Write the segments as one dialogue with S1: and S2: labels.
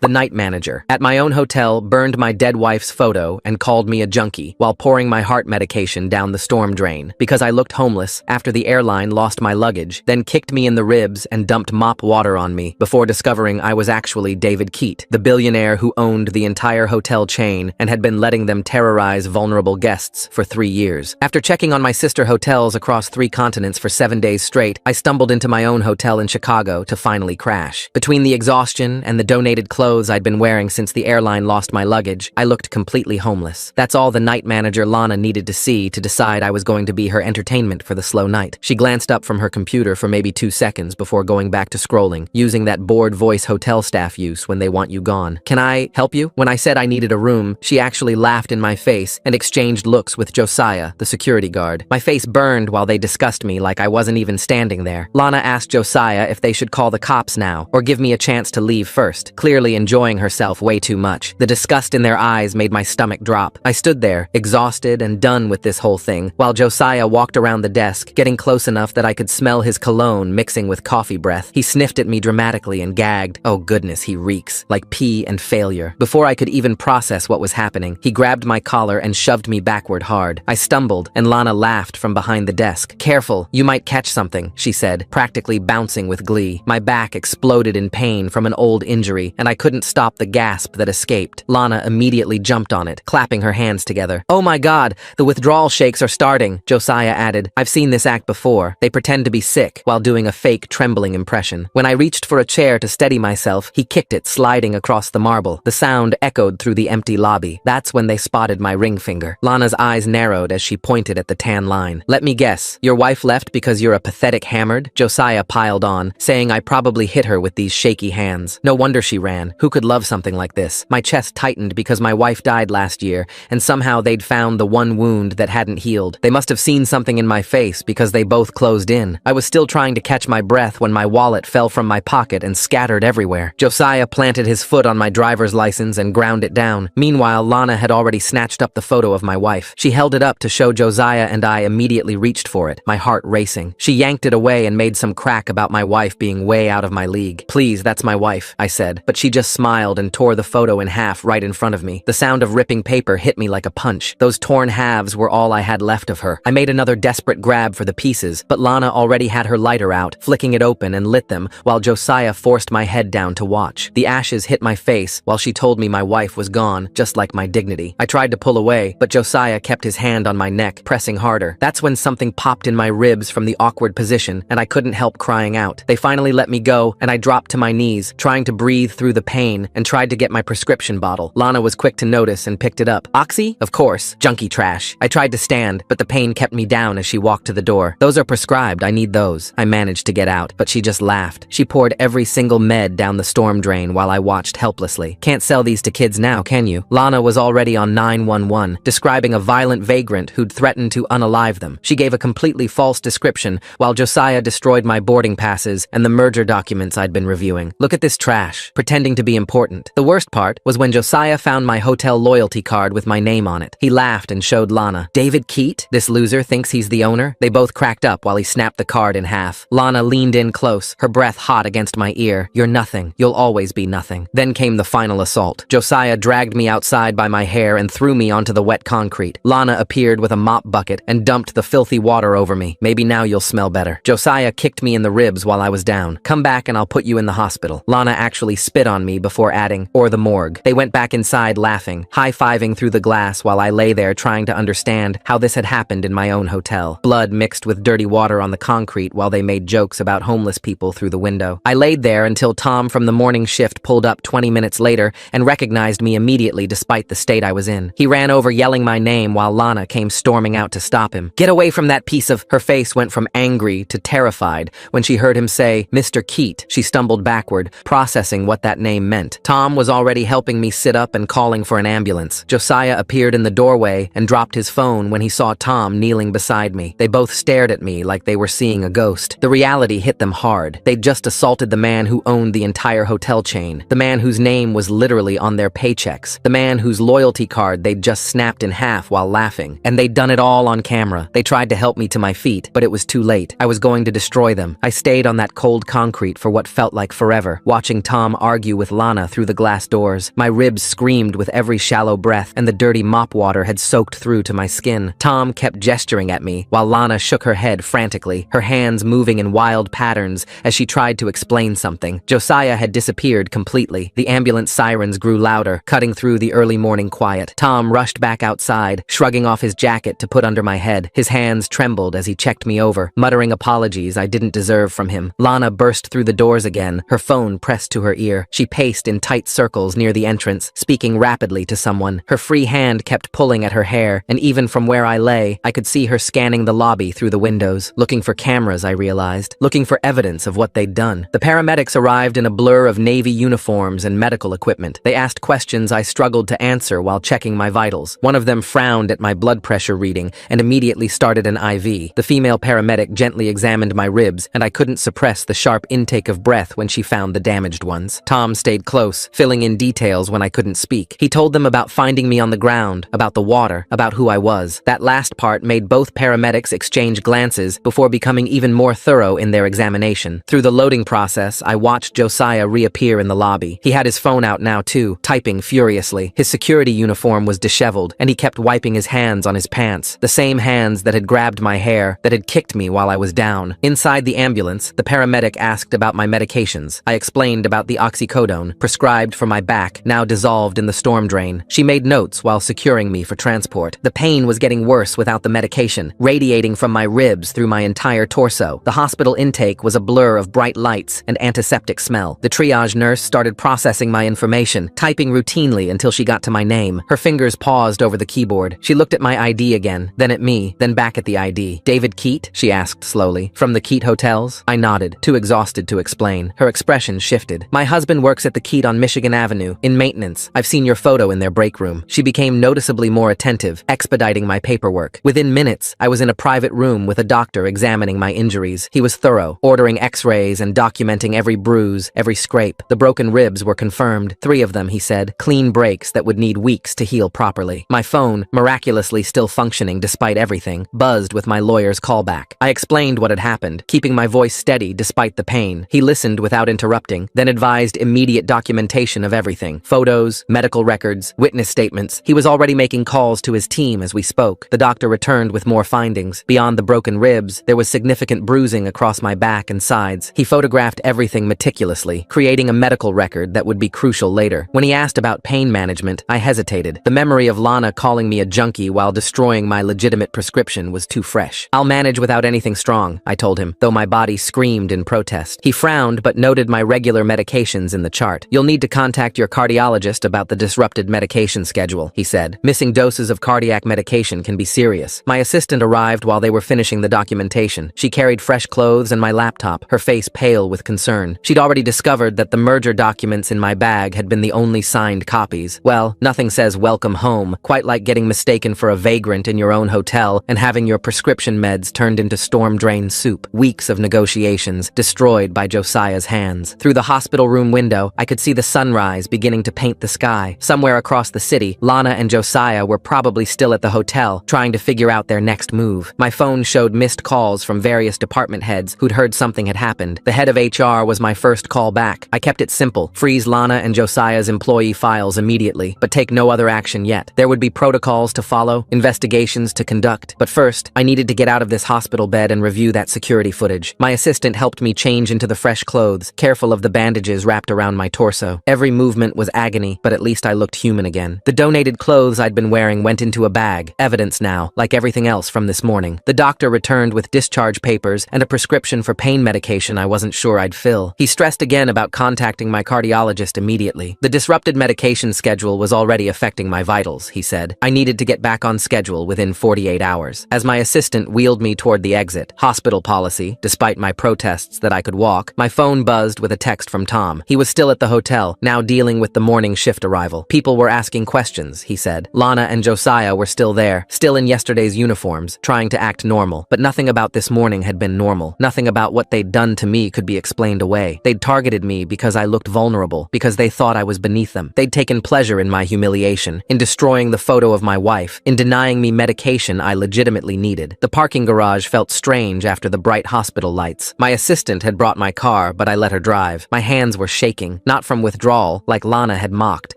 S1: The night manager at my own hotel burned my dead wife's photo and called me a junkie while pouring my heart medication down the storm drain because I looked homeless after the airline lost my luggage, then kicked me in the ribs and dumped mop water on me before discovering I was actually David Keat, the billionaire who owned the entire hotel chain and had been letting them terrorize vulnerable guests for 3 years. After checking on my sister hotels across 3 continents for 7 days straight, I stumbled into my own hotel in Chicago to finally crash. Between the exhaustion and the donated clothes I'd been wearing since the airline lost my luggage, I looked completely homeless. That's all the night manager Lana needed to see to decide I was going to be her entertainment for the slow night. She glanced up from her computer for maybe 2 seconds before going back to scrolling, using that bored voice hotel staff use when they want you gone. "Can I help you?" When I said I needed a room, she actually laughed in my face and exchanged looks with Josiah, the security guard. My face burned while they discussed me like I wasn't even standing there. Lana asked Josiah if they should call the cops now or give me a chance to leave first, clearly enjoying herself way too much. The disgust in their eyes made my stomach drop. I stood there, exhausted and done with this whole thing, while Josiah walked around the desk, getting close enough that I could smell his cologne mixing with coffee breath. He sniffed at me dramatically and gagged. Oh goodness, he reeks. Like pee and failure. Before I could even process what was happening, he grabbed my collar and shoved me backward hard. I stumbled, and Lana laughed from behind the desk. "Careful, you might catch something," she said, practically bouncing with glee. My back exploded in pain from an old injury, and I couldn't stop the gasp that escaped. Lana immediately jumped on it, clapping her hands together. "Oh my God, the withdrawal shakes are starting," Josiah added. "I've seen this act before. They pretend to be sick while doing a fake trembling impression." When I reached for a chair to steady myself, he kicked it, sliding across the marble. The sound echoed through the empty lobby. That's when they spotted my ring finger. Lana's eyes narrowed as she pointed at the tan line. "Let me guess, your wife left because you're a pathetic hammered?" Josiah piled on, saying I probably hit her with these shaky hands. No wonder she ran. Who could love something like this? My chest tightened because my wife died last year, and somehow they'd found the one wound that hadn't healed. They must have seen something in my face because they both closed in. I was still trying to catch my breath when my wallet fell from my pocket and scattered everywhere. Josiah planted his foot on my driver's license and ground it down. Meanwhile, Lana had already snatched up the photo of my wife. She held it up to show Josiah, and I immediately reached for it, my heart racing. She yanked it away and made some crack about my wife being way out of my league. "Please, that's my wife," I said, but she just smiled and tore the photo in half right in front of me. The sound of ripping paper hit me like a punch. Those torn halves were all I had left of her. I made another desperate grab for the pieces, but Lana already had her lighter out, flicking it open and lit them, while Josiah forced my head down to watch. The ashes hit my face while she told me my wife was gone, just like my dignity. I tried to pull away, but Josiah kept his hand on my neck, pressing harder. That's when something popped in my ribs from the awkward position, and I couldn't help crying out. They finally let me go, and I dropped to my knees, trying to breathe through the pain, and tried to get my prescription bottle. Lana was quick to notice and picked it up. "Oxy? Of course. Junkie trash." I tried to stand, but the pain kept me down as she walked to the door. "Those are prescribed. I need those." I managed to get out, but she just laughed. She poured every single med down the storm drain while I watched helplessly. "Can't sell these to kids now, can you?" Lana was already on 911, describing a violent vagrant who'd threatened to unalive them. She gave a completely false description, while Josiah destroyed my boarding passes and the merger documents I'd been reviewing. "Look at this trash," pretending to be important. The worst part was when Josiah found my hotel loyalty card with my name on it. He laughed and showed Lana. "David Keat? This loser thinks he's the owner?" They both cracked up while he snapped the card in half. Lana leaned in close, her breath hot against my ear. "You're nothing. You'll always be nothing." Then came the final assault. Josiah dragged me outside by my hair and threw me onto the wet concrete. Lana appeared with a mop bucket and dumped the filthy water over me. "Maybe now you'll smell better." Josiah kicked me in the ribs while I was down. "Come back and I'll put you in the hospital." Lana actually spit on me before adding, "or the morgue." They went back inside laughing, high-fiving through the glass while I lay there trying to understand how this had happened in my own hotel. Blood mixed with dirty water on the concrete while they made jokes about homeless people through the window. I laid there until Tom from the morning shift pulled up 20 minutes later and recognized me immediately despite the state I was in. He ran over yelling my name while Lana came storming out to stop him. "Get away from that piece of—" Her face went from angry to terrified when she heard him say, "Mr. Keat." She stumbled backward, processing what that name meant. Tom was already helping me sit up and calling for an ambulance. Josiah appeared in the doorway and dropped his phone when he saw Tom kneeling beside me. They both stared at me like they were seeing a ghost. The reality hit them hard. They'd just assaulted the man who owned the entire hotel chain, the man whose name was literally on their paychecks, the man whose loyalty card they'd just snapped in half while laughing. And they'd done it all on camera. They tried to help me to my feet, but it was too late. I was going to destroy them. I stayed on that cold concrete for what felt like forever, watching Tom argue with Lana through the glass doors. My ribs screamed with every shallow breath, and the dirty mop water had soaked through to my skin. Tom kept gesturing at me, while Lana shook her head frantically, her hands moving in wild patterns as she tried to explain something. Josiah had disappeared completely. The ambulance sirens grew louder, cutting through the early morning quiet. Tom rushed back outside, shrugging off his jacket to put under my head. His hands trembled as he checked me over, muttering apologies I didn't deserve from him. Lana burst through the doors again, her phone pressed to her ear. She paced in tight circles near the entrance, speaking rapidly to someone. Her free hand kept pulling at her hair, and even from where I lay, I could see her scanning the lobby through the windows. Looking for cameras, I realized. Looking for evidence of what they'd done. The paramedics arrived in a blur of Navy uniforms and medical equipment. They asked questions I struggled to answer while checking my vitals. One of them frowned at my blood pressure reading and immediately started an IV. The female paramedic gently examined my ribs, and I couldn't suppress the sharp intake of breath when she found the damaged ones. Tom stayed close, filling in details when I couldn't speak. He told them about finding me on the ground, about the water, about who I was. That last part made both paramedics exchange glances before becoming even more thorough in their examination. Through the loading process, I watched Josiah reappear in the lobby. He had his phone out now too, typing furiously. His security uniform was disheveled, and he kept wiping his hands on his pants, the same hands that had grabbed my hair, that had kicked me while I was down. Inside the ambulance, the paramedic asked about my medications. I explained about the oxycodone, prescribed for my back, now dissolved in the storm drain. She made notes while securing me for transport. The pain was getting worse without the medication, radiating from my ribs through my entire torso. The hospital intake was a blur of bright lights and antiseptic smell. The triage nurse started processing my information, typing routinely until she got to my name. Her fingers paused over the keyboard. She looked at my ID again, then at me, then back at the ID. "David Keat?" she asked slowly. "From the Keat Hotels?" I nodded, too exhausted to explain. Her expression shifted. "My husband works at the Keat on Michigan Avenue, in maintenance. I've seen your photo in their break room." She became noticeably more attentive, expediting my paperwork. Within minutes, I was in a private room with a doctor examining my injuries. He was thorough, ordering x-rays and documenting every bruise, every scrape. The broken ribs were confirmed. 3 of them, he said, clean breaks that would need weeks to heal properly. My phone, miraculously still functioning despite everything, buzzed with my lawyer's callback. I explained what had happened, keeping my voice steady despite the pain. He listened without interrupting, then advised immediate documentation of everything. Photos, medical records, witness statements. He was already making calls to his team as we spoke. The doctor returned with more findings. Beyond the broken ribs, there was significant bruising across my back and sides. He photographed everything meticulously, creating a medical record that would be crucial later. When he asked about pain management, I hesitated. The memory of Lana calling me a junkie while destroying my legitimate prescription was too fresh. "I'll manage without anything strong," I told him, though my body screamed in protest. He frowned but noted my regular medications in the chart. "You'll need to contact your cardiologist about the disrupted medication schedule," he said. "Missing doses of cardiac medication can be serious." My assistant arrived while they were finishing the documentation. She carried fresh clothes and my laptop, her face pale with concern. She'd already discovered that the merger documents in my bag had been the only signed copies. Well, nothing says welcome home, quite like getting mistaken for a vagrant in your own hotel and having your prescription meds turned into storm drain soup. Weeks of negotiations, destroyed by Josiah's hands. Through the hospital room window, I could see the sunrise beginning to paint the sky. Somewhere across the city, Lana and Josiah were probably still at the hotel, trying to figure out their next move. My phone showed missed calls from various department heads who'd heard something had happened. The head of HR was my first call back. I kept it simple: freeze Lana and Josiah's employee files immediately, but take no other action yet. There would be protocols to follow, investigations to conduct. But first, I needed to get out of this hospital bed and review that security footage. My assistant helped me change into the fresh clothes, careful of the bandages wrapped around my torso. Every movement was agony, but at least I looked human again. The donated clothes I'd been wearing went into a bag, evidence now, like everything else from this morning. The doctor returned with discharge papers and a prescription for pain medication I wasn't sure I'd fill. He stressed again about contacting my cardiologist immediately. The disrupted medication schedule was already affecting my vitals, he said. I needed to get back on schedule within 48 hours. As my assistant wheeled me toward the exit, hospital policy, despite my protests that I could walk, my phone buzzed with a text from Tom. He was still at the hotel, now dealing with the morning shift arrival. People were asking questions, he said. Lana and Josiah were still there, still in yesterday's uniforms, trying to act normal. But nothing about this morning had been normal. Nothing about what they'd done to me could be explained away. They'd targeted me because I looked vulnerable, because they thought I was beneath them. They'd taken pleasure in my humiliation, in destroying the photo of my wife, in denying me medication I legitimately needed. The parking garage felt strange after the bright hospital lights. My assistant had brought my car, but I let her drive. My hands were shaking. not from withdrawal, like Lana had mocked,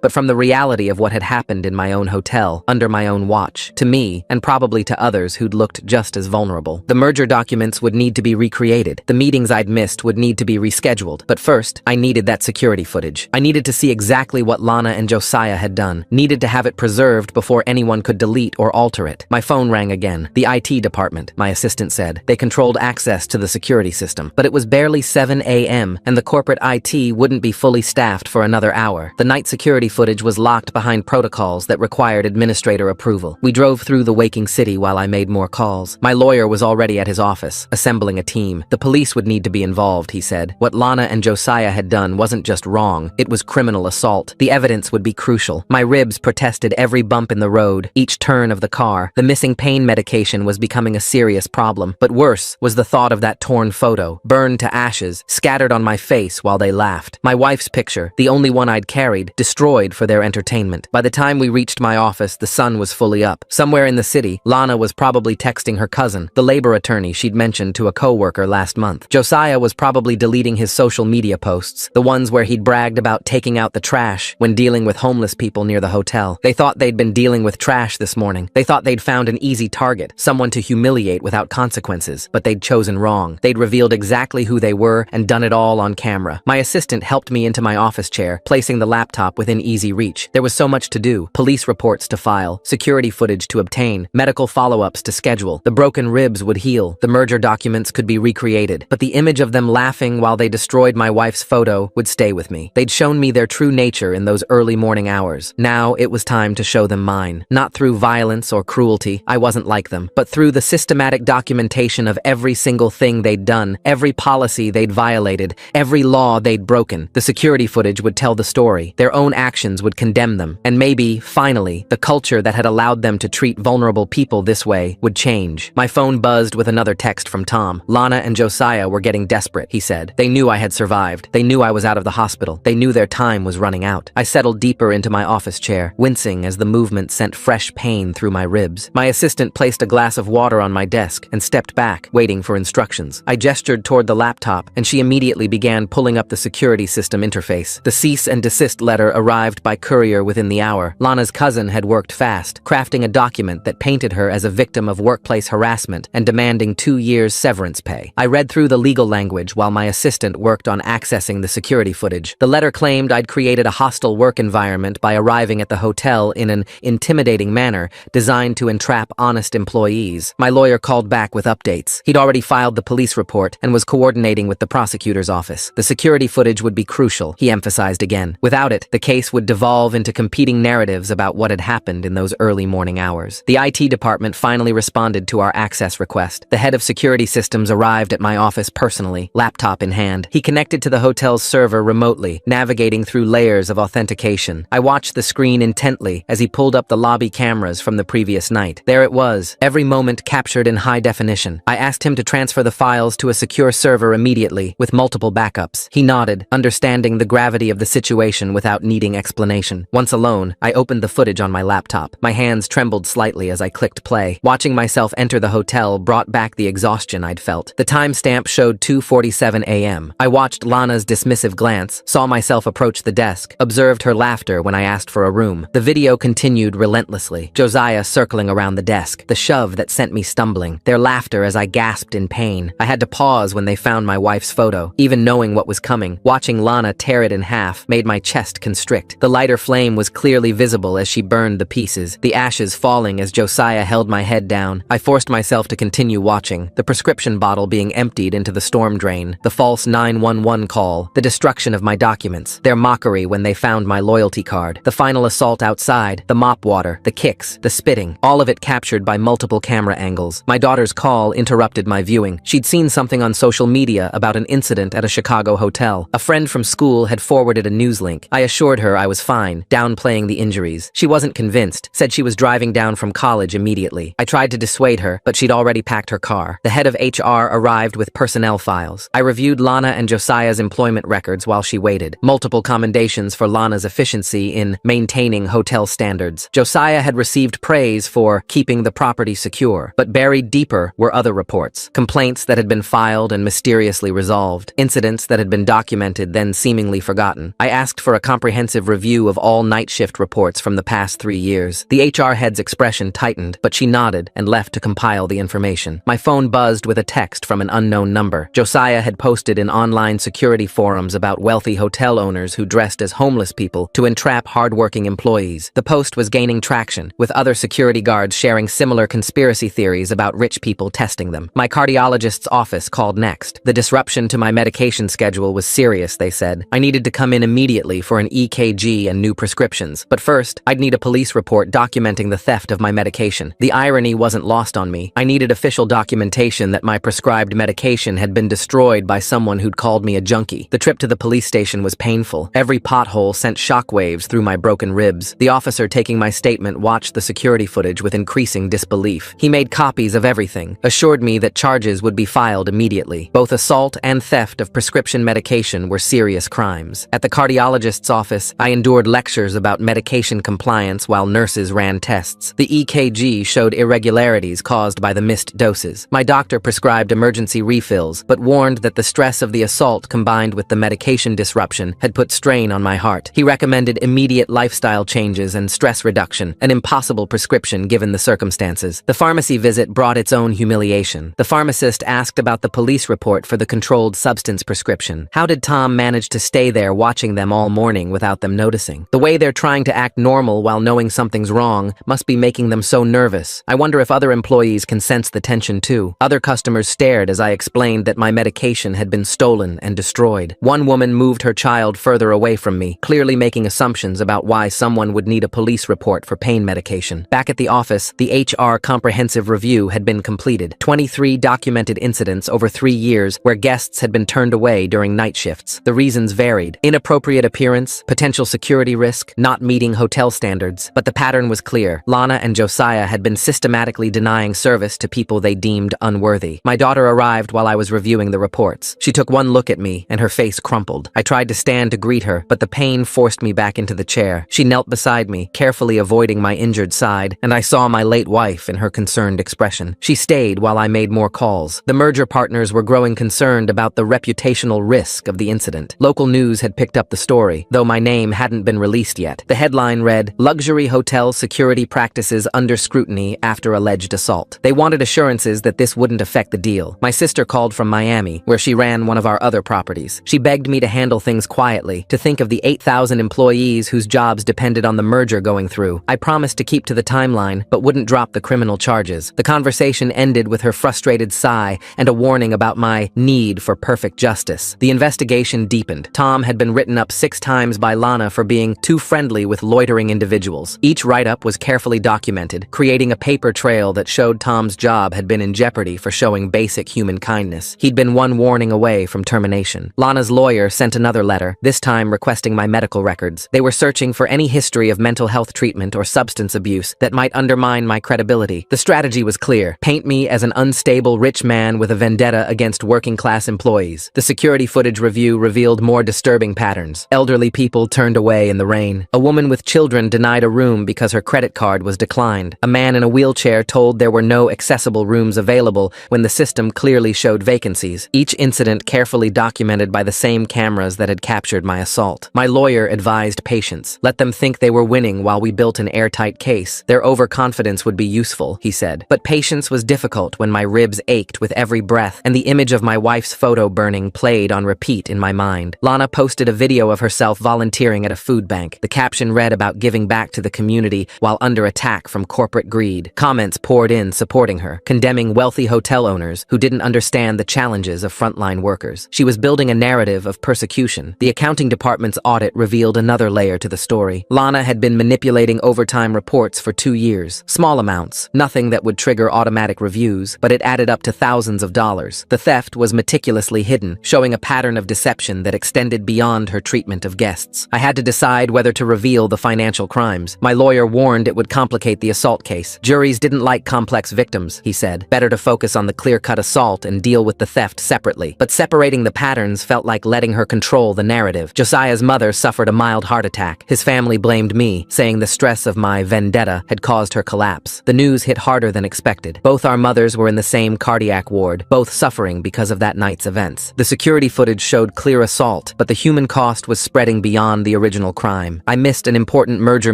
S1: but from the reality of what had happened in my own hotel, under my own watch, to me, and probably to others who'd looked just as vulnerable. The merger documents would need to be recreated. The meetings I'd missed would need to be rescheduled. But first, I needed that security footage. I needed to see exactly what Lana and Josiah had done. Needed to have it preserved before anyone could delete or alter it. My phone rang again. The IT department, my assistant said. They controlled access to the security system. But it was barely 7 a.m., and the corporate IT wouldn't be fully staffed for another hour. The night security footage was locked behind protocols that required administrator approval. We drove through the waking city while I made more calls. My lawyer was already at his office, assembling a team. The police would need to be involved, he said. What Lana and Josiah had done wasn't just wrong, it was criminal assault. The evidence would be crucial. My ribs protested every bump in the road, each turn of the car. The missing pain medication was becoming a serious problem. But worse was the thought of that torn photo, burned to ashes, scattered on my face while they laughed. My wife's picture, the only one I'd carried, destroyed for their entertainment. By the time we reached my office, the sun was fully up. Somewhere in the city, Lana was probably texting her cousin, the labor attorney she'd mentioned to a coworker last month. Josiah was probably deleting his social media posts, the ones where he'd bragged about taking out the trash when dealing with homeless people near the hotel. They thought they'd been dealing with trash this morning. They thought they'd found an easy target, someone to humiliate without consequences, but they'd chosen wrong. They'd revealed exactly who they were and done it all on camera. My assistant helped me into my office chair, placing the laptop within easy reach. There was so much to do. Police reports to file, security footage to obtain, medical follow-ups to schedule. The broken ribs would heal. The merger documents could be recreated. But the image of them laughing while they destroyed my wife's photo would stay with me. They'd shown me their true nature in those early morning hours. Now it was time to show them mine. Not through violence or cruelty, I wasn't like them, but through the systematic documentation of every single thing they'd done, every policy they'd violated, every law they'd broken. The security footage would tell the story. Their own actions would condemn them. And maybe, finally, the culture that had allowed them to treat vulnerable people this way would change. My phone buzzed with another text from Tom. Lana and Josiah were getting desperate, he said. They knew I had survived. They knew I was out of the hospital. They knew their time was running out. I settled deeper into my office chair, wincing as the movement sent fresh pain through my ribs. My assistant placed a glass of water on my desk and stepped back, waiting for instructions. I gestured toward the laptop, and she immediately began pulling up the security system interface. The cease and desist letter arrived by courier within the hour. Lana's cousin had worked fast, crafting a document that painted her as a victim of workplace harassment and demanding 2 years severance pay. I read through the legal language while my assistant worked on accessing the security footage. The letter claimed I'd created a hostile work environment by arriving at the hotel in an intimidating manner designed to entrap honest employees. My lawyer called back with updates. He'd already filed the police report and was coordinating with the prosecutor's office. The security footage would be crucial, he emphasized again. Without it, the case would devolve into competing narratives about what had happened in those early morning hours. The IT department finally responded to our access request. The head of security systems arrived at my office personally, laptop in hand. He connected to the hotel's server remotely, navigating through layers of authentication. I watched the screen intently as he pulled up the lobby cameras from the previous night. There it was, every moment captured in high definition. I asked him to transfer the files to a secure server immediately, with multiple backups. He nodded, understanding the gravity of the situation without needing explanation. Once alone, I opened the footage on my laptop. My hands trembled slightly as I clicked play. Watching myself enter the hotel brought back the exhaustion I'd felt. The timestamp showed 2:47 a.m. I watched Lana's dismissive glance, saw myself approach the desk, observed her laughter when I asked for a room. The video continued relentlessly. Josiah circling around the desk, the shove that sent me stumbling, their laughter as I gasped in pain. I had to pause when they found my wife's photo. Even knowing what was coming, watching Lana tear it in half made my chest constrict. The lighter flame was clearly visible as she burned the pieces, the ashes falling as Josiah held my head down. I forced myself to continue watching, the prescription bottle being emptied into the storm drain, the false 911 call, the destruction of my documents, their mockery when they found my loyalty card, the final assault outside, the mop water, the kicks, the spitting, all of it captured by multiple camera angles. My daughter's call interrupted my viewing. She'd seen something on social media about an incident at a Chicago hotel. A friend from school had forwarded a news link. I assured her I was fine, downplaying the injuries. She wasn't convinced, said she was driving down from college immediately. I tried to dissuade her, but she'd already packed her car. The head of HR arrived with personnel files. I reviewed Lana and Josiah's employment records while she waited. Multiple commendations for Lana's efficiency in maintaining hotel standards. Josiah had received praise for keeping the property secure, but buried deeper were other reports. Complaints that had been filed and mysteriously resolved. Incidents that had been documented then seemed seemingly forgotten. I asked for a comprehensive review of all night shift reports from the past 3 years. The HR head's expression tightened, but she nodded and left to compile the information. My phone buzzed with a text from an unknown number. Josiah had posted in online security forums about wealthy hotel owners who dressed as homeless people to entrap hardworking employees. The post was gaining traction, with other security guards sharing similar conspiracy theories about rich people testing them. My cardiologist's office called next. The disruption to my medication schedule was serious, they said. I needed to come in immediately for an EKG and new prescriptions. But first, I'd need a police report documenting the theft of my medication. The irony wasn't lost on me. I needed official documentation that my prescribed medication had been destroyed by someone who'd called me a junkie. The trip to the police station was painful. Every pothole sent shockwaves through my broken ribs. The officer taking my statement watched the security footage with increasing disbelief. He made copies of everything, assured me that charges would be filed immediately. Both assault and theft of prescription medication were serious crimes. At the cardiologist's office, I endured lectures about medication compliance while nurses ran tests. The EKG showed irregularities caused by the missed doses. My doctor prescribed emergency refills, but warned that the stress of the assault combined with the medication disruption had put strain on my heart. He recommended immediate lifestyle changes and stress reduction, an impossible prescription given the circumstances. The pharmacy visit brought its own humiliation. The pharmacist asked about the police report for the controlled substance prescription. How did Tom manage to stay there watching them all morning without them noticing? The way they're trying to act normal while knowing something's wrong must be making them so nervous. I wonder if other employees can sense the tension too. Other customers stared as I explained that my medication had been stolen and destroyed. One woman moved her child further away from me, clearly making assumptions about why someone would need a police report for pain medication. Back at the office, the HR comprehensive review had been completed. 23 documented incidents over 3 years where guests had been turned away during night shifts. The reasons varied. Inappropriate appearance, potential security risk, not meeting hotel standards. But the pattern was clear. Lana and Josiah had been systematically denying service to people they deemed unworthy. My daughter arrived while I was reviewing the reports. She took one look at me and her face crumpled. I tried to stand to greet her, but the pain forced me back into the chair. She knelt beside me, carefully avoiding my injured side, and I saw my late wife in her concerned expression. She stayed while I made more calls. The merger partners were growing concerned about the reputational risk of the incident. Local news had picked up the story, though my name hadn't been released yet. The headline read, "Luxury Hotel Security Practices Under Scrutiny After Alleged Assault." They wanted assurances that this wouldn't affect the deal. My sister called from Miami, where she ran one of our other properties. She begged me to handle things quietly, to think of the 8,000 employees whose jobs depended on the merger going through. I promised to keep to the timeline, but wouldn't drop the criminal charges. The conversation ended with her frustrated sigh and a warning about my need for perfect justice. The investigation deepened. Tom had been written up 6 times by Lana for being too friendly with loitering individuals. Each write-up was carefully documented, creating a paper trail that showed Tom's job had been in jeopardy for showing basic human kindness. He'd been one warning away from termination. Lana's lawyer sent another letter, this time requesting my medical records. They were searching for any history of mental health treatment or substance abuse that might undermine my credibility. The strategy was clear. Paint me as an unstable rich man with a vendetta against working-class employees. The security footage review revealed more disturbing patterns. Elderly people turned away in the rain. A woman with children denied a room because her credit card was declined. A man in a wheelchair told there were no accessible rooms available when the system clearly showed vacancies. Each incident carefully documented by the same cameras that had captured my assault. My lawyer advised patience. Let them think they were winning while we built an airtight case. Their overconfidence would be useful, he said. But patience was difficult when my ribs ached with every breath and the image of my wife's photo burning played on repeat in my mind. Lana posted a video of herself volunteering at a food bank. The caption read about giving back to the community while under attack from corporate greed. Comments poured in supporting her, condemning wealthy hotel owners who didn't understand the challenges of frontline workers. She was building a narrative of persecution. The accounting department's audit revealed another layer to the story. Lana had been manipulating overtime reports for 2 years. Small amounts, nothing that would trigger automatic reviews, but it added up to thousands of dollars. The theft was meticulously hidden, showing a pattern of deception that extended beyond her treatment of guests. I had to decide whether to reveal the financial crimes. My lawyer warned it would complicate the assault case. Juries didn't like complex victims, he said. Better to focus on the clear-cut assault and deal with the theft separately. But separating the patterns felt like letting her control the narrative. Josiah's mother suffered a mild heart attack. His family blamed me, saying the stress of my vendetta had caused her collapse. The news hit harder than expected. Both our mothers were in the same cardiac ward, both suffering because of that night's events. The security footage showed clear assault assault, but the human cost was spreading beyond the original crime. I missed an important merger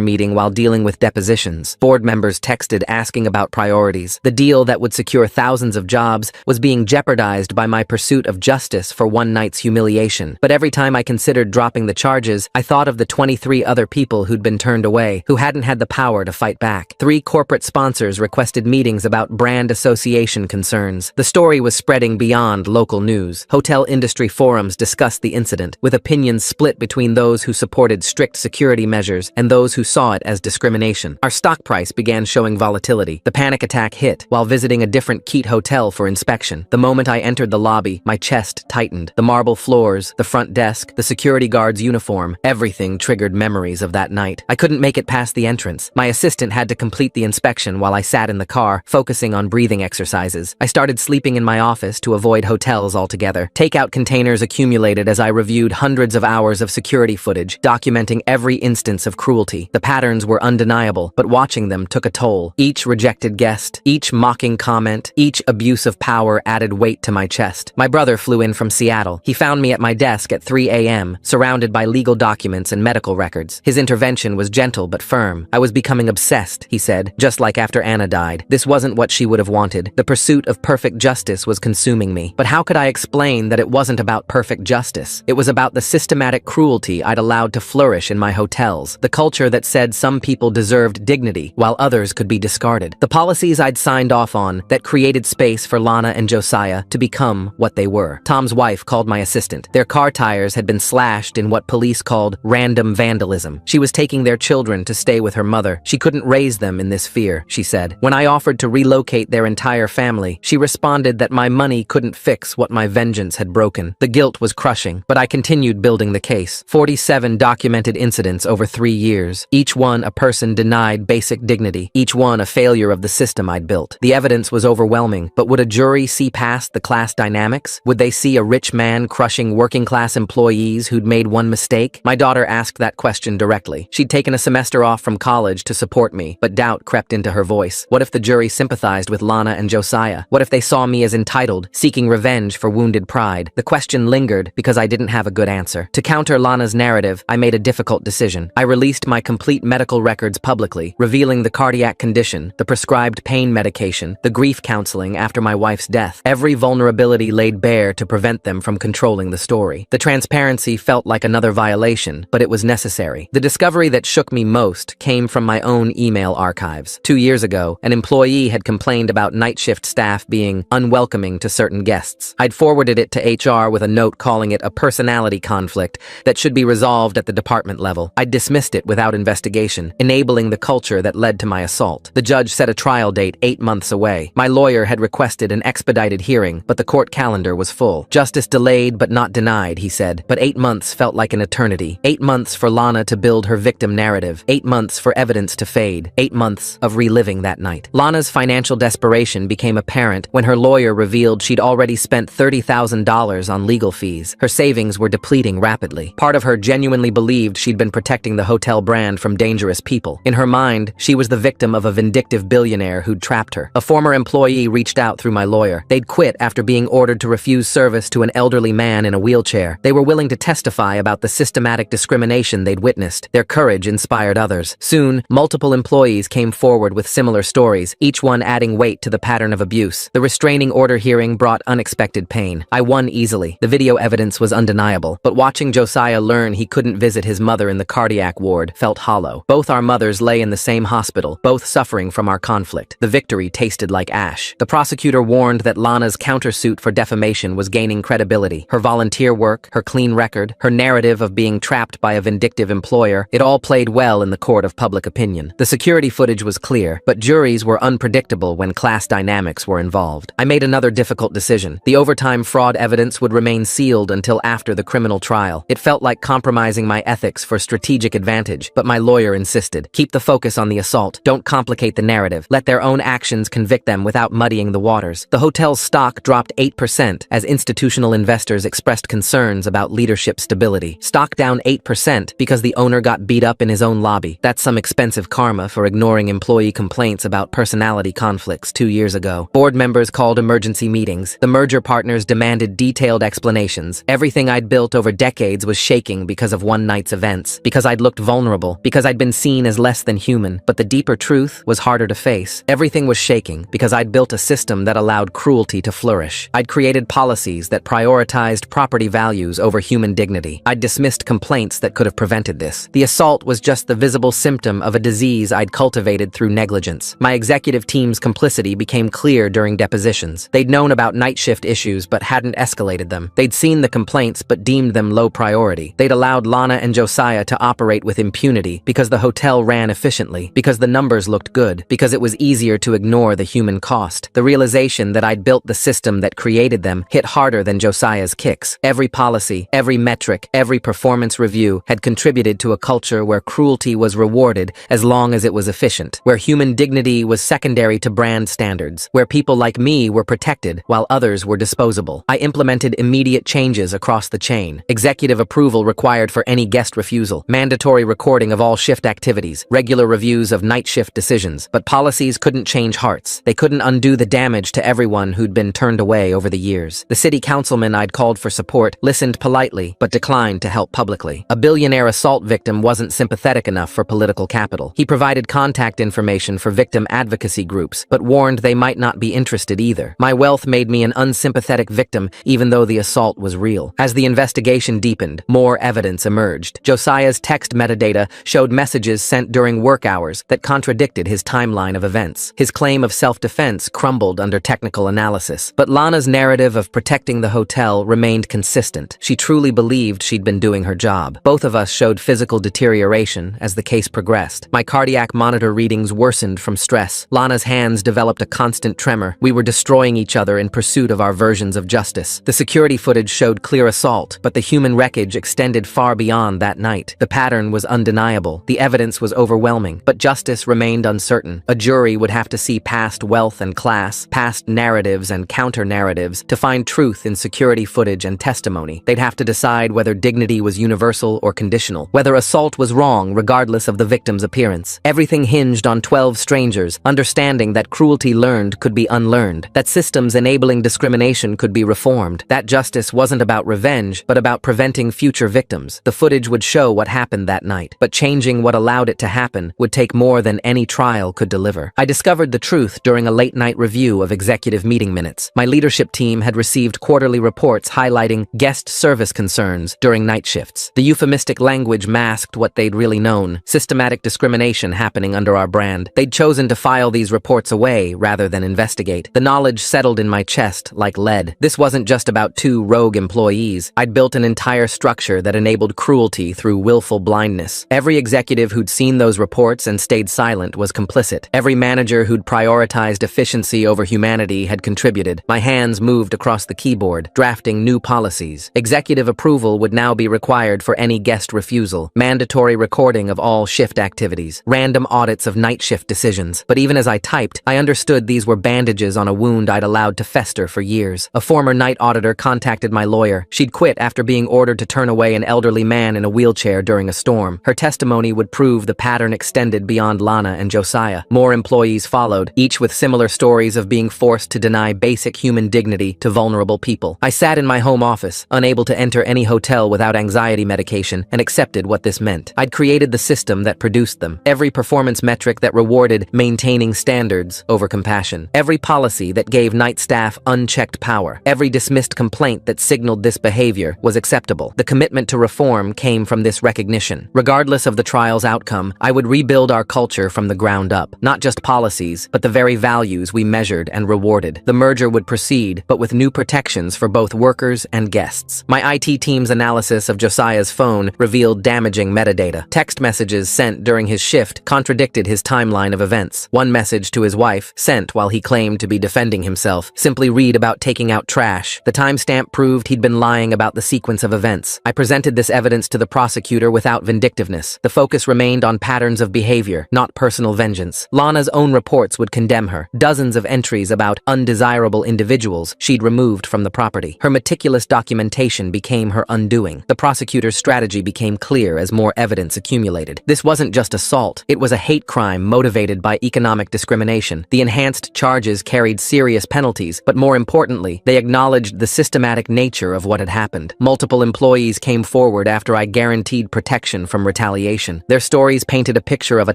S1: meeting while dealing with depositions. Board members texted asking about priorities. The deal that would secure thousands of jobs was being jeopardized by my pursuit of justice for one night's humiliation. But every time I considered dropping the charges, I thought of the 23 other people who'd been turned away, who hadn't had the power to fight back. 3 corporate sponsors requested meetings about brand association concerns. The story was spreading beyond local news. Hotel industry forums discussed the incident, with opinions split between those who supported strict security measures and those who saw it as discrimination. Our stock price began showing volatility. The panic attack hit while visiting a different Keat hotel for inspection. The moment I entered the lobby, my chest tightened. The marble floors, the front desk, the security guard's uniform, everything triggered memories of that night. I couldn't make it past the entrance. My assistant had to complete the inspection while I sat in the car, focusing on breathing exercises. I started sleeping in my office to avoid hotels altogether. Takeout containers accumulated as I reviewed hundreds of hours of security footage, documenting every instance of cruelty. The patterns were undeniable, but watching them took a toll. Each rejected guest, each mocking comment, each abuse of power added weight to my chest. My brother flew in from Seattle. He found me at my desk at 3 a.m., surrounded by legal documents and medical records. His intervention was gentle but firm. I was becoming obsessed, he said, just like after Anna died. This wasn't what she would have wanted. The pursuit of perfect justice was consuming me. But how could I explain that it wasn't about perfect justice? It was about the systematic cruelty I'd allowed to flourish in my hotels, the culture that said some people deserved dignity while others could be discarded, the policies I'd signed off on that created space for Lana and Josiah to become what they were. Tom's wife called my assistant. Their car tires had been slashed in what police called random vandalism. She was taking their children to stay with her mother. She couldn't raise them in this fear, she said. When I offered to relocate their entire family, she responded that my money couldn't fix what my vengeance had broken. The guilt was crushing, but I continued building the case. 47 documented incidents over 3 years, each one a person denied basic dignity, each one a failure of the system I'd built. The evidence was overwhelming, but would a jury see past the class dynamics? Would they see a rich man crushing working-class employees who'd made one mistake? My daughter asked that question directly. She'd taken a semester off from college to support me, but doubt crept into her voice. What if the jury sympathized with Lana and Josiah? What if they saw me as entitled, seeking revenge for wounded pride? The question lingered because I didn't have a good answer. To counter Lana's narrative, I made a difficult decision. I released my complete medical records publicly, revealing the cardiac condition, the prescribed pain medication, the grief counseling after my wife's death. Every vulnerability laid bare to prevent them from controlling the story. The transparency felt like another violation, but it was necessary. The discovery that shook me most came from my own email archives. 2 years ago, an employee had complained about night shift staff being unwelcoming to certain guests. I'd forwarded it to HR with a note calling it a personality conflict that should be resolved at the department level. I dismissed it without investigation, enabling the culture that led to my assault. The judge set a trial date 8 months away. My lawyer had requested an expedited hearing, but the court calendar was full. Justice delayed but not denied, he said. But 8 months felt like an eternity. 8 months for Lana to build her victim narrative. 8 months for evidence to fade. 8 months of reliving that night. Lana's financial desperation became apparent when her lawyer revealed she'd already spent $30,000 on legal fees. Her savings were depleting rapidly. Part of her genuinely believed she'd been protecting the hotel brand from dangerous people. In her mind, she was the victim of a vindictive billionaire who'd trapped her. A former employee reached out through my lawyer. They'd quit after being ordered to refuse service to an elderly man in a wheelchair. They were willing to testify about the systematic discrimination they'd witnessed. Their courage inspired others. Soon, multiple employees came forward with similar stories, each one adding weight to the pattern of abuse. The restraining order hearing brought unexpected pain. I won easily. The video evidence was undeniable, but watching Josiah learn he couldn't visit his mother in the cardiac ward felt hollow. Both our mothers lay in the same hospital, both suffering from our conflict. The victory tasted like ash. The prosecutor warned that Lana's countersuit for defamation was gaining credibility. Her volunteer work, her clean record, her narrative of being trapped by a vindictive employer, it all played well in the court of public opinion. The security footage was clear, but juries were unpredictable when class dynamics were involved. I made another difficult decision. The overtime fraud evidence would remain sealed until after the criminal trial. It felt like compromising my ethics for strategic advantage, but my lawyer insisted. Keep the focus on the assault. Don't complicate the narrative. Let their own actions convict them without muddying the waters. The hotel's stock dropped 8% as institutional investors expressed concerns about leadership stability. Stock down 8% because the owner got beat up in his own lobby. That's some expensive karma for ignoring employee complaints about personality conflicts 2 years ago. Board members called emergency meetings. The merger partners demanded detailed explanations. Everything I'd built over decades was shaking because of one night's events, because I'd looked vulnerable, because I'd been seen as less than human. But the deeper truth was harder to face. Everything was shaking because I'd built a system that allowed cruelty to flourish. I'd created policies that prioritized property values over human dignity. I'd dismissed complaints that could have prevented this. The assault was just the visible symptom of a disease I'd cultivated through negligence. My executive team's complicity became clear during depositions. They'd known about night shift issues but hadn't escalated them. They'd seen the complaints but deemed them low priority. They'd allowed Lana and Josiah to operate with impunity because the hotel ran efficiently, because the numbers looked good, because it was easier to ignore the human cost. The realization that I'd built the system that created them hit harder than Josiah's kicks. Every policy, every metric, every performance review had contributed to a culture where cruelty was rewarded as long as it was efficient, where human dignity was secondary to brand standards, where people like me were protected while others were disposable. I implemented immediate changes across the chain. Executive approval required for any guest refusal, mandatory recording of all shift activities, regular reviews of night shift decisions. But policies couldn't change hearts. They couldn't undo the damage to everyone who'd been turned away over the years. The city councilman I'd called for support listened politely but declined to help publicly. A billionaire assault victim wasn't sympathetic enough for political capital. He provided contact information for victim advocacy groups, but warned they might not be interested either. My wealth made me an unsympathetic victim, even though the assault was real. As the investigation deepened, more evidence emerged. Josiah's text metadata showed messages sent during work hours that contradicted his timeline of events. His claim of self-defense crumbled under technical analysis. But Lana's narrative of protecting the hotel remained consistent. She truly believed she'd been doing her job. Both of us showed physical deterioration as the case progressed. My cardiac monitor readings worsened from stress. Lana's hands developed a constant tremor. We were destroying each other in pursuit of our versions of justice. The security footage showed clear assault, but the human wreckage extended far beyond that night. The pattern was undeniable. The evidence was overwhelming, but justice remained uncertain. A jury would have to see past wealth and class, past narratives and counter-narratives to find truth in security footage and testimony. They'd have to decide whether dignity was universal or conditional, whether assault was wrong regardless of the victim's appearance. Everything hinged on 12 strangers, understanding that cruelty learned could be unlearned, that systems enabling discrimination could be reformed, that justice wasn't about revenge, but about preventing future victims. The footage would show what happened that night, but changing what allowed it to happen would take more than any trial could deliver. I discovered the truth during a late-night review of executive meeting minutes. My leadership team had received quarterly reports highlighting guest service concerns during night shifts. The euphemistic language masked what they'd really known: systematic discrimination happening under our brand. They'd chosen to file these reports away rather than investigate. The knowledge settled in my chest like lead. This wasn't just about two rogue employees. I'd built an entire structure that enabled cruelty through willful blindness. Every executive who'd seen those reports and stayed silent was complicit. Every manager who'd prioritized efficiency over humanity had contributed. My hands moved across the keyboard, drafting new policies. Executive approval would now be required for any guest refusal, mandatory recording of all shift activities, random audits of night shift decisions. But even as I typed, I understood these were bandages on a wound I'd allowed to fester for years. A former night auditor contacted my lawyer. She'd quit after being ordered to turn away an elderly man in a wheelchair during a storm. Her testimony would prove the pattern extended beyond Lana and Josiah. More employees followed, each with similar stories of being forced to deny basic human dignity to vulnerable people. I sat in my home office, unable to enter any hotel without anxiety medication, and accepted what this meant. I'd created the system that produced them. Every performance metric that rewarded maintaining standards over compassion. Every policy that gave night staff unchecked power. Every dismissed complaint that signaled this behavior was acceptable. The commitment to reform came from this recognition. Regardless of the trial's outcome, I would rebuild our culture from the ground up. Not just policies, but the very values we measured and rewarded. The merger would proceed, but with new protections for both workers and guests. My IT team's analysis of Josiah's phone revealed damaging metadata. Text messages sent during his shift contradicted his timeline of events. One message to his wife, sent while he claimed to be defending himself, simply read about taking out trash. The timestamp proved he'd been lying about the sequence of events. I presented this evidence to the prosecutor without vindictiveness. The focus remained on patterns of behavior, not personal vengeance. Lana's own reports would condemn her. Dozens of entries about undesirable individuals she'd removed from the property. Her meticulous documentation became her undoing. The prosecutor's strategy became clear as more evidence accumulated. This wasn't just assault. It was a hate crime motivated by economic discrimination. The enhanced charges carried serious penalties, but more importantly, they acknowledged the systematic nature of what had happened. happened. Multiple employees came forward after I guaranteed protection from retaliation. Their stories painted a picture of a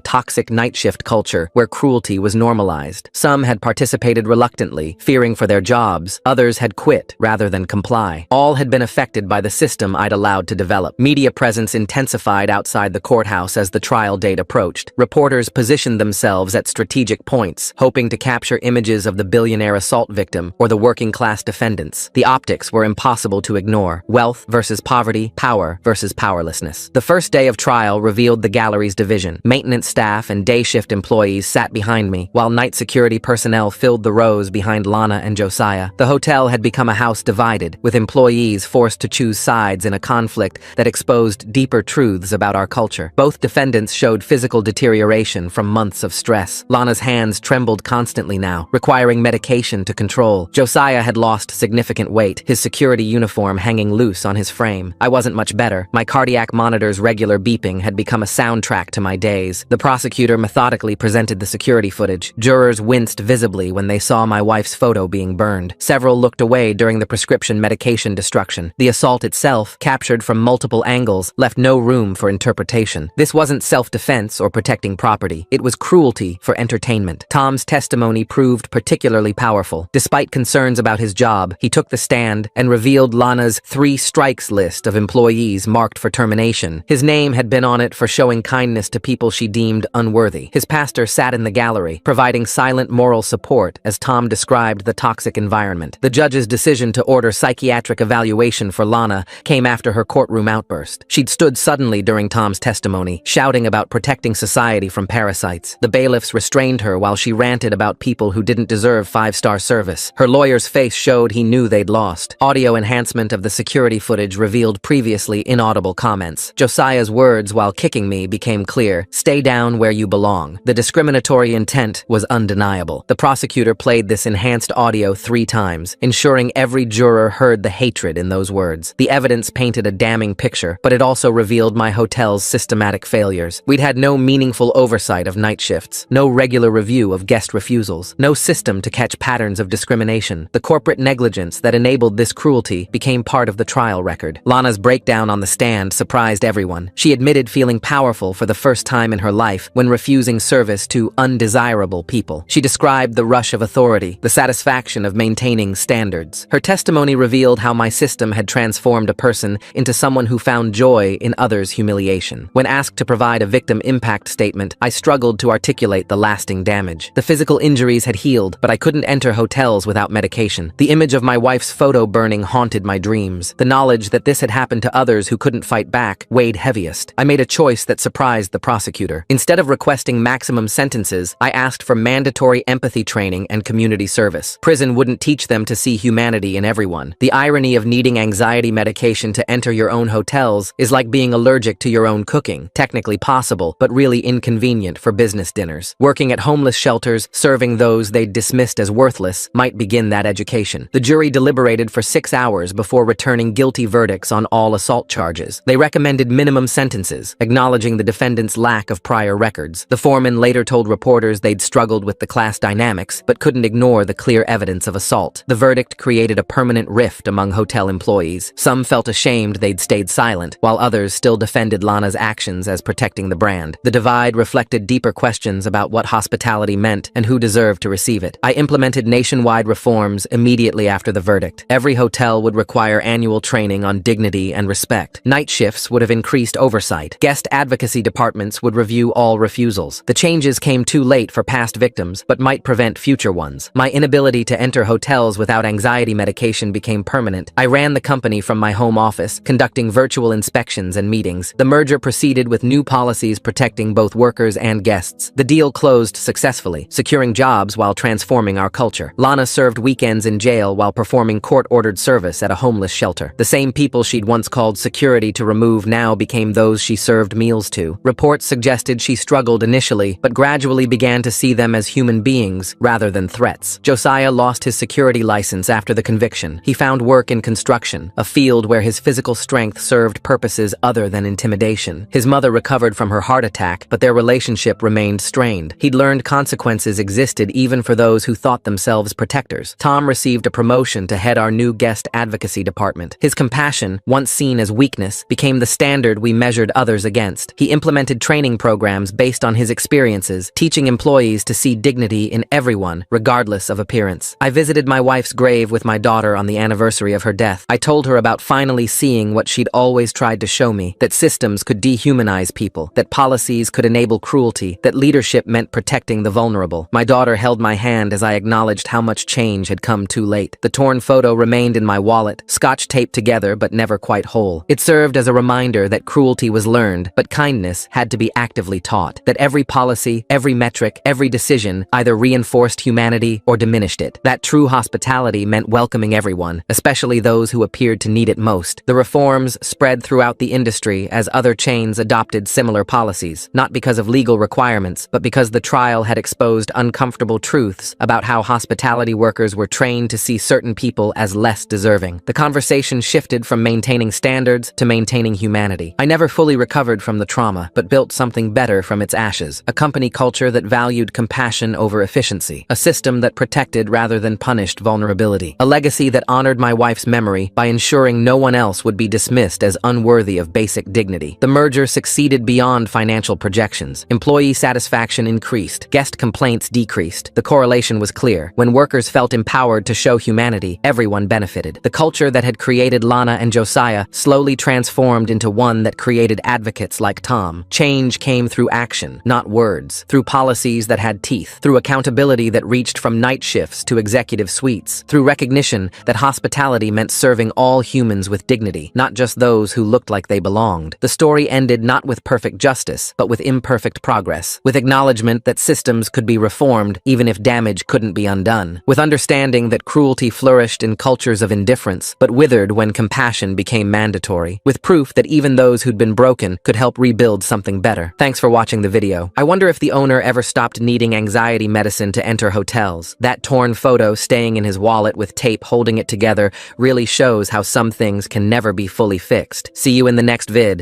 S1: toxic night shift culture where cruelty was normalized. Some had participated reluctantly, fearing for their jobs. Others had quit rather than comply. All had been affected by the system I'd allowed to develop. Media presence intensified outside the courthouse as the trial date approached. Reporters positioned themselves at strategic points, hoping to capture images of the billionaire assault victim or the working-class defendants. The optics were impossible to ignore. Wealth versus poverty, power versus powerlessness. The first day of trial revealed the gallery's division. Maintenance staff and day shift employees sat behind me, while night security personnel filled the rows behind Lana and Josiah. The hotel had become a house divided, with employees forced to choose sides in a conflict that exposed deeper truths about our culture. Both defendants showed physical deterioration from months of stress. Lana's hands trembled constantly now, requiring medication to control. Josiah had lost significant weight, his security uniform hanging loose on his frame. I wasn't much better. My cardiac monitor's regular beeping had become a soundtrack to my days. The prosecutor methodically presented the security footage. Jurors winced visibly when they saw my wife's photo being burned. Several looked away during the prescription medication destruction. The assault itself, captured from multiple angles, left no room for interpretation. This wasn't self-defense or protecting property. It was cruelty for entertainment. Tom's testimony proved particularly powerful. Despite concerns about his job, he took the stand and revealed Lana's 3 strikes list of employees marked for termination. His name had been on it for showing kindness to people she deemed unworthy. His pastor sat in the gallery, providing silent moral support as Tom described the toxic environment. The judge's decision to order psychiatric evaluation for Lana came after her courtroom outburst. She'd stood suddenly during Tom's testimony, shouting about protecting society from parasites. The bailiffs restrained her while she ranted about people who didn't deserve 5-star service. Her lawyer's face showed he knew they'd lost. Audio enhancement of the security footage revealed previously inaudible comments. Josiah's words while kicking me became clear. Stay down where you belong. The discriminatory intent was undeniable. The prosecutor played this enhanced audio 3 times, ensuring every juror heard the hatred in those words. The evidence painted a damning picture, but it also revealed my hotel's systematic failures. We'd had no meaningful oversight of night shifts, no regular review of guest refusals, no system to catch patterns of discrimination. The corporate negligence that enabled this cruelty became part of the trial record. Lana's breakdown on the stand surprised everyone. She admitted feeling powerful for the first time in her life when refusing service to undesirable people. She described the rush of authority, the satisfaction of maintaining standards. Her testimony revealed how my system had transformed a person into someone who found joy in others' humiliation. When asked to provide a victim impact statement, I struggled to articulate the lasting damage. The physical injuries had healed, but I couldn't enter hotels without medication. The image of my wife's photo burning haunted my dreams. The knowledge that this had happened to others who couldn't fight back weighed heaviest. I made a choice that surprised the prosecutor. Instead of requesting maximum sentences, I asked for mandatory empathy training and community service. Prison wouldn't teach them to see humanity in everyone. The irony of needing anxiety medication to enter your own hotels is like being allergic to your own cooking. Technically possible, but really inconvenient for business dinners. Working at homeless shelters, serving those they'd dismissed as worthless, might begin that education. The jury deliberated for 6 hours before returning guilty verdicts on all assault charges. They recommended minimum sentences, acknowledging the defendant's lack of prior records. The foreman later told reporters they'd struggled with the class dynamics, but couldn't ignore the clear evidence of assault. The verdict created a permanent rift among hotel employees. Some felt ashamed they'd stayed silent, while others still defended Lana's actions as protecting the brand. The divide reflected deeper questions about what hospitality meant and who deserved to receive it. I implemented nationwide reforms immediately after the verdict. Every hotel would require annual training on dignity and respect. Night shifts would have increased oversight. Guest advocacy departments would review all refusals. The changes came too late for past victims, but might prevent future ones. My inability to enter hotels without anxiety medication became permanent. I ran the company from my home office, conducting virtual inspections and meetings. The merger proceeded with new policies protecting both workers and guests. The deal closed successfully, securing jobs while transforming our culture. Lana served weekends in jail while performing court-ordered service at a homeless shelter. The same people she'd once called security to remove now became those she served meals to. Reports suggested she struggled initially, but gradually began to see them as human beings rather than threats. Josiah lost his security license after the conviction. He found work in construction, a field where his physical strength served purposes other than intimidation. His mother recovered from her heart attack, but their relationship remained strained. He'd learned consequences existed even for those who thought themselves protectors. Tom received a promotion to head our new guest advocacy department. department. His compassion, once seen as weakness, became the standard we measured others against. He implemented training programs based on his experiences, teaching employees to see dignity in everyone, regardless of appearance. I visited my wife's grave with my daughter on the anniversary of her death. I told her about finally seeing what she'd always tried to show me, that systems could dehumanize people, that policies could enable cruelty, that leadership meant protecting the vulnerable. My daughter held my hand as I acknowledged how much change had come too late. The torn photo remained in my wallet, scotch taped together but never quite whole. It served as a reminder that cruelty was learned, but kindness had to be actively taught, that every policy, every metric, every decision either reinforced humanity or diminished it. That true hospitality meant welcoming everyone, especially those who appeared to need it most. The reforms spread throughout the industry as other chains adopted similar policies, not because of legal requirements, but because the trial had exposed uncomfortable truths about how hospitality workers were trained to see certain people as less deserving. The conversation shifted from maintaining standards to maintaining humanity. I never fully recovered from the trauma, but built something better from its ashes. A company culture that valued compassion over efficiency. A system that protected rather than punished vulnerability. A legacy that honored my wife's memory by ensuring no one else would be dismissed as unworthy of basic dignity. The merger succeeded beyond financial projections. Employee satisfaction increased. Guest complaints decreased. The correlation was clear. When workers felt empowered to show humanity, everyone benefited. The culture that had created Lana and Josiah slowly transformed into one that created advocates like Tom. Change came through action, not words. Through policies that had teeth. Through accountability that reached from night shifts to executive suites. Through recognition that hospitality meant serving all humans with dignity, not just those who looked like they belonged. The story ended not with perfect justice, but with imperfect progress. With acknowledgement that systems could be reformed even if damage couldn't be undone. With understanding that cruelty flourished in cultures of indifference, but withered when compassion became mandatory. With proof that even those who'd been broken could help rebuild something better. Thanks for watching the video. I wonder if the owner ever stopped needing anxiety medicine to enter hotels. That torn photo staying in his wallet with tape holding it together really shows how some things can never be fully fixed. See you in the next vid.